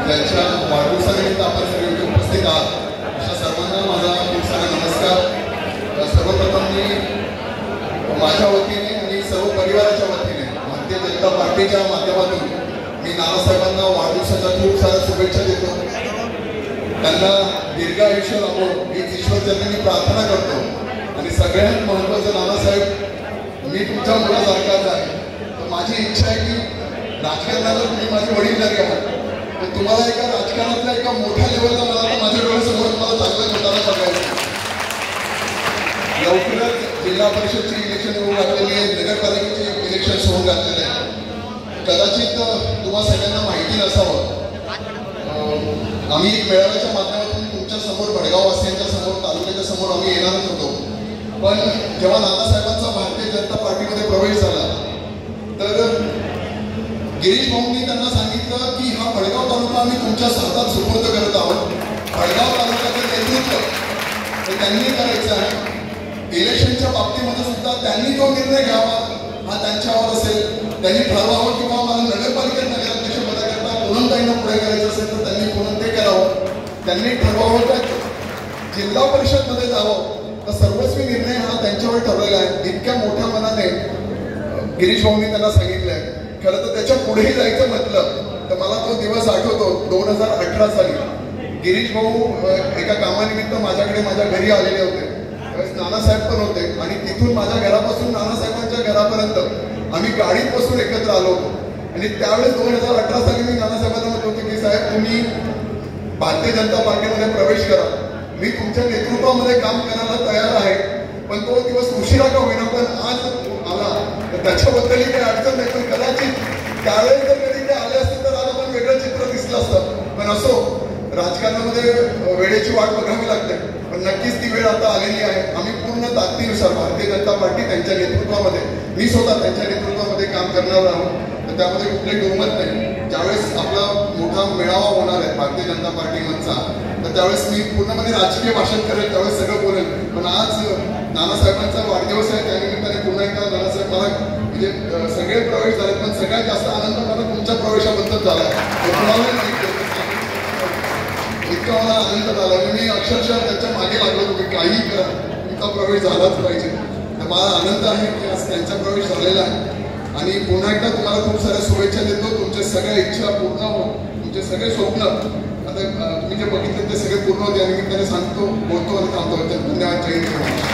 त्यांच्या वाढदिवसानिमित्त आपण सगळे उपस्थित आहात अशा सर्वांना माझा खूप सारा नमस्कार। सर्वप्रथम मी माझ्या वतीने आणि सर्व परिवाराच्या वतीने भारतीय जनता पार्टीच्या माध्यमातून मी नानासाहेबांना वाढदिवसाच्या खूप साऱ्या शुभेच्छा देतो। त्यांना दीर्घ आयुष्य लाभो हीच ईश्वरचरणी प्रार्थना करतो। आणि सगळ्यात महत्त्वाचं, नानासाहेब मी तुमच्या मुलासारखाच आहे, तर माझी इच्छा आहे की राजकारणाला तुम्ही माझे वडील जरी आहात तर तुम्हाला एका राजकारणातल्या एका मोठ्या लेवलला मला तर माझ्या डोळ्यासमोर मला चांगलं होताना बघायचं। लवकरच जिल्हा परिषदची इलेक्शन होऊन घातलेली आहे, नगरपालिकेची इलेक्शन होऊन घातलेले आहे। कदाचित तुम्हा सगळ्यांना माहिती नसावं, आम्ही एक मेळाव्याच्या माध्यमातून तुमच्या समोर भडगाववासियांच्या समोर तालुक्याच्या समोर आम्ही येणारच होतो, पण जेव्हा नानासाहेबांचा भारतीय जनता पार्टीमध्ये प्रवेश झाला तर गिरीश भाऊंनी त्यांना सांगितलं की हा भडगाव तालुका आम्ही तुमच्या हातात सुपूर्द करत आहोत। भडगाव तालुक्याचं नेतृत्व हे त्यांनी करायचं आहे। इलेक्शनच्या बाबतीमध्ये सुद्धा त्यांनी जो निर्णय घ्यावा हा त्यांच्यावर असेल। त्यांनी ठरवावं किंवा मला नगरपालिकेत नगराध्यक्ष पदाकरता पूनमताईंना पुढे करायचं असेल तर त्यांनी पूर्ण ते करावं। त्यांनी ठरवावं का जिल्हा परिषदमध्ये जावं तर सर्वस्वी निर्णय हा त्यांच्यावर ठरलेला आहे। इतक्या मोठ्या मनाने गिरीश भाऊंनी त्यांना सांगितलंय। खरं तर त्याच्या पुढेही जायचं म्हटलं तर मला तो दिवस आठवतो, 2018 साली गिरीश भाऊ एका कामानिमित्त माझ्याकडे माझ्या घरी आलेले होते। नानासाहेब पण होते आणि तिथून माझ्या घरापासून नानासाहेबांच्या घरापर्यंत आम्ही गाडीत बसून एकत्र आलो होतो। आणि त्यावेळेस 2018 साली मी नानासाहेबांना म्हणत होते की साहेब तुम्ही भारतीय जनता पार्टीमध्ये प्रवेश करा, मी तुमच्या नेतृत्वामध्ये काम करायला तयार आहे, पण तो दिवस उशिरा का होईना पण आज आला तर त्याच्याबद्दलही काही अडचण नाही। पण कदाचित त्यावेळेस जर कधी ते आले असते तर आज आपण वेगळं चित्र दिसलं असतं। पण असो, राजकारणामध्ये वेळेची वाट बघावी लागते, पण नक्कीच ती वेळ आता आलेली आहे। आम्ही पूर्ण ताकदीनुसार भारतीय जनता पार्टी त्यांच्या नेतृत्वामध्ये, मी स्वतः त्यांच्या नेतृत्वामध्ये काम करणार आहोत, तर त्यामध्ये कुठले दुर्मत नाही। ज्यावेळेस आपला मोठा मेळावा होणार आहे भारतीय जनता पार्टीमधचा तर त्यावेळेस मी पूर्णपणे राजकीय भाषण करेल, त्यावेळेस सगळं बोलेल। पण आज नानासाहेबांचा वाढदिवस आहे, त्यानिमित्ताने पुन्हा एकदा नानासाहेब मला म्हणजे सगळे प्रवेश झाले, पण सगळ्यात जास्त आनंद मला तुमच्या प्रवेशाबद्दल झाला आहे। इतका मला आनंद झाला की मी अक्षरशः त्याच्या मागे लागलो की काही करा तुमचा प्रवेश झालाच पाहिजे। तर मला आनंद आहे की आज त्यांचा प्रवेश झालेला आहे। आणि पुन्हा एकदा तुम्हाला खूप साऱ्या शुभेच्छा देतो। तुमच्या सगळ्या इच्छा पूर्ण हो, तुमचे सगळे स्वप्न आता तुम्ही जे बघितले ते सगळे पूर्ण होते या निमित्ताने सांगतो, बोलतो आणि थांबतो। धन्यवाद। जय हिंद।